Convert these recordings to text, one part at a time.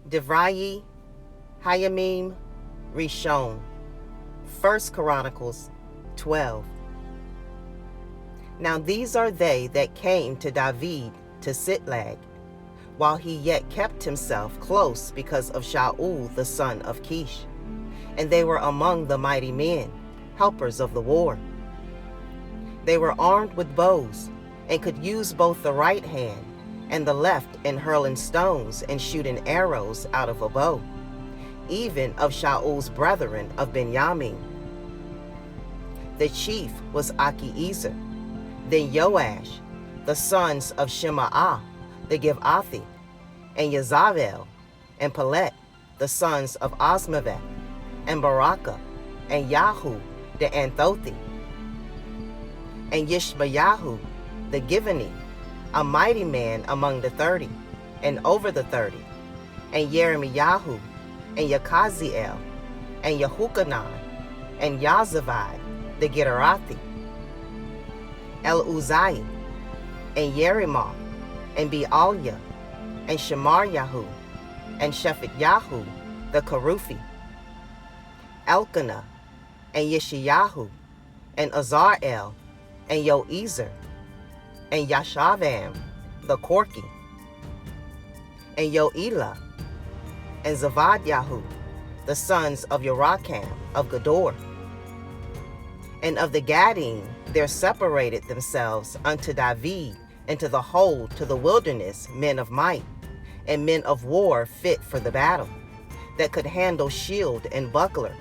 Divrei, Hayamiym, Ri'Shon. 1 Chronicles 12. Now these are they that came to David to Ziklag, while he yet kept himself close because of Shaul the son of Kish. And they were among the mighty men, helpers of the war. They were armed with bows, and could use both the right hand and the left in hurling stones and shooting arrows out of a bow, even of Shaul's brethren of Benjamin. The chief was Achiezer, then Joash, the sons of Shemaah the Givathi, and Yazarel, and Pelet, the sons of Osmaveth, and Barakah, and Yahu the Anthothi, and Yishmayahu the Givani, a mighty man among the 30, and over the 30, and Jeremiahu, and Yakaziel, and Yehukanan, and Yazavad the Gederathi, El-Uzai, and Yerimoth, and Bealiah, and Shemaryahu, and Shephatiyahu the Keruthi, Elkanah, and Yeshayahu, and Azarel, and Yoezer, and Yashavam the Korki, and Yoelah, and Zavadyahu, the sons of Yorakam of Gedor. And of the Gadim there separated themselves unto David into the hold to the wilderness men of might, and men of war fit for the battle, that could handle shield and buckler,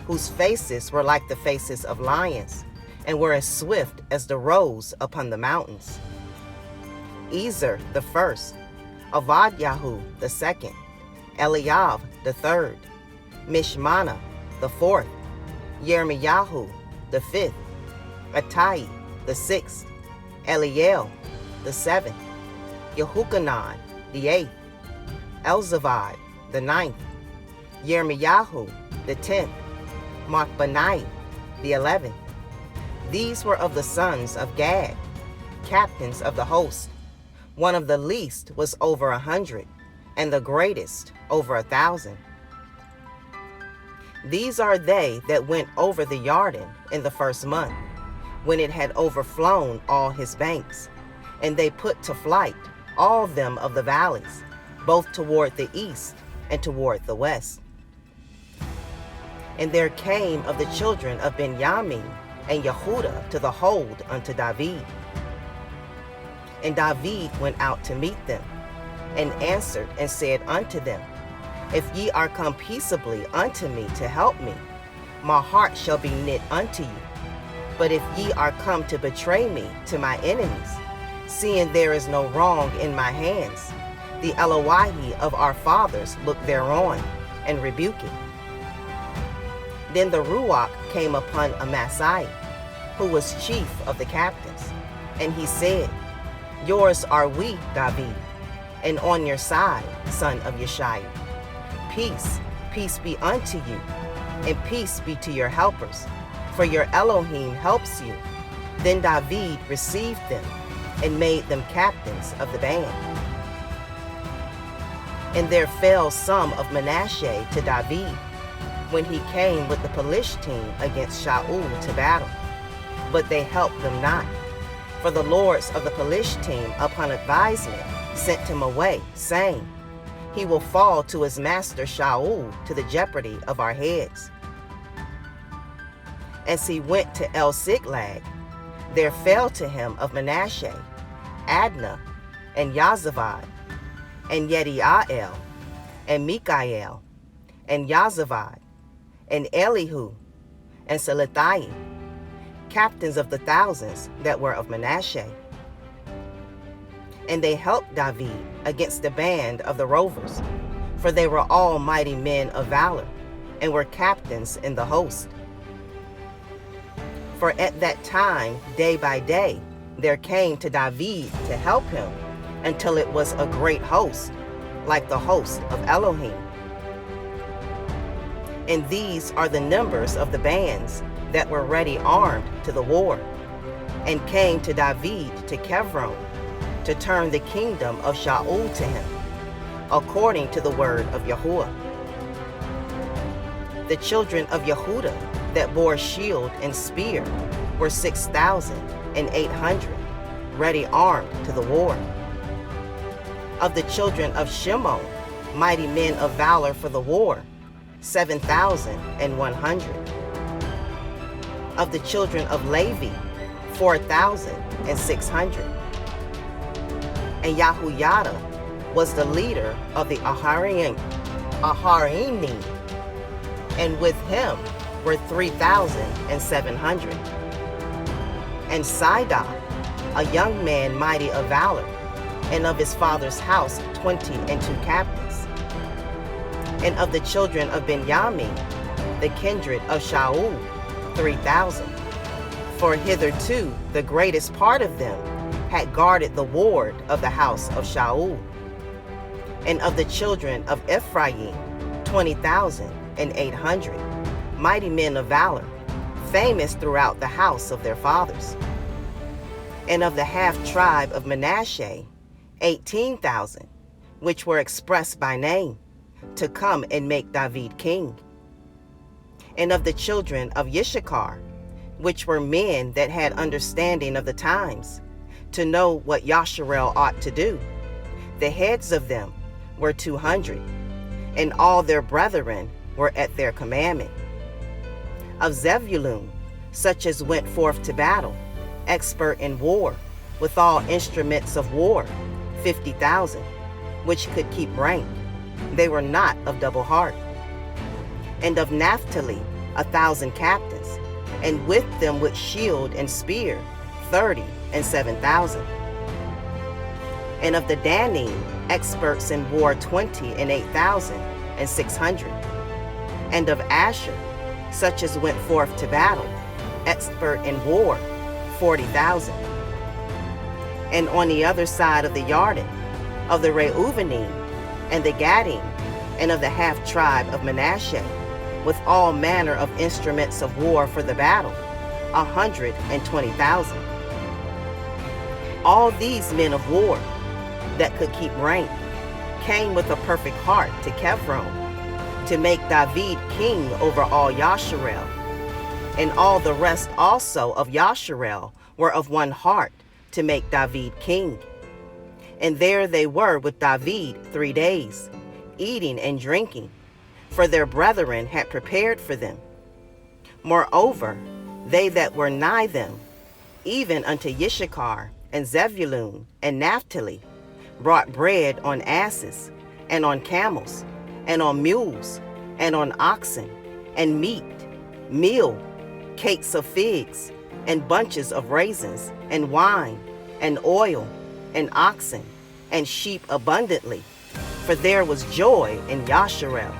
whose faces were like the faces of lions, and were as swift as the roes upon the mountains. Ezer the first, Avadyahu the second, Eliav the third, Mishmana the fourth, Jeremiahu the fifth, Attai the sixth, Eliel the seventh, Yehukanan the eighth, Elzavad the ninth, Jeremiahu the 10th, Machbanai the 11th. These were of the sons of Gad, captains of the host. One of the least was over 100, and the greatest over 1,000. These are they that went over the Jordan in the first month, when it had overflown all his banks, and they put to flight all them of the valleys, both toward the east and toward the west. And there came of the children of Benjamin and Yehudah to the hold unto David. And David went out to meet them, and answered and said unto them, If ye are come peaceably unto me to help me, my heart shall be knit unto you. But if ye are come to betray me to my enemies, seeing there is no wrong in my hands, the Elowahi of our fathers look thereon, and rebuke it. Then the Ruach came upon Amasai, who was chief of the captains, and he said, Yours are we, David, and on your side, son of Yeshai. Peace, peace be unto you, and peace be to your helpers, for your Elohim helps you. Then David received them, and made them captains of the band. And there fell some of Manasseh to David, when he came with the Philistine against Shaul to battle. But they helped them not. For the lords of the Philistine upon advisement sent him away, saying, He will fall to his master Shaul to the jeopardy of our heads. As he went to Ziklag, there fell to him of Manasseh Adnah, and Yazavad, and Yediael, and Mikael, and Yazavad, and Elihu, and Selethiah, captains of the thousands that were of Manasseh. And they helped David against the band of the rovers, for they were all mighty men of valor, and were captains in the host. For at that time, day by day, there came to David to help him, until it was a great host, like the host of Elohim. And these are the numbers of the bands that were ready armed to the war, and came to David to Chevron, to turn the kingdom of Shaul to him. according to the word of Yahuwah. The children of Yehudah that bore shield and spear were 6,800, ready armed to the war. Of the children of Shimon, mighty men of valor for the war, 7,100. Of the children of Levi, 4,600. And Yahuyada was the leader of the Aharinim, and with him were 3,700. And Sidon, a young man mighty of valor, and of his father's house 22 captains. And of the children of Benjamin, the kindred of Shaul, 3,000. For hitherto the greatest part of them had guarded the ward of the house of Shaul. And of the children of Ephraim, 20,800, mighty men of valor, famous throughout the house of their fathers. And of the half-tribe of Manasseh, 18,000, which were expressed by name, to come and make David king. And of the children of Issachar, which were men that had understanding of the times, to know what Yasharel ought to do, the heads of them were 200, and all their brethren were at their commandment. Of Zebulun, such as went forth to battle, expert in war, with all instruments of war, 50,000, which could keep rank. They were not of double heart. And of Naphtali, 1,000 captains, and with them with shield and spear, 37,000. And of the Danim, experts in war, 28,600. And of Asher, such as went forth to battle, expert in war, 40,000. And on the other side of the Jordan, of the Reuvenim, and the Gadim, and of the half-tribe of Manasseh, with all manner of instruments of war for the battle, 120,000. All these men of war that could keep rank came with a perfect heart to Chevron, to make David king over all Yasharel. And all the rest also of Yasharel were of one heart to make David king. And there they were with David 3 days, eating and drinking, for their brethren had prepared for them. Moreover, they that were nigh them, even unto Issachar and Zebulun and Naphtali, brought bread on asses, and on camels, and on mules, and on oxen, and meat, meal, cakes of figs, and bunches of raisins, and wine, and oil, and oxen, and sheep abundantly, for there was joy in Yasharel.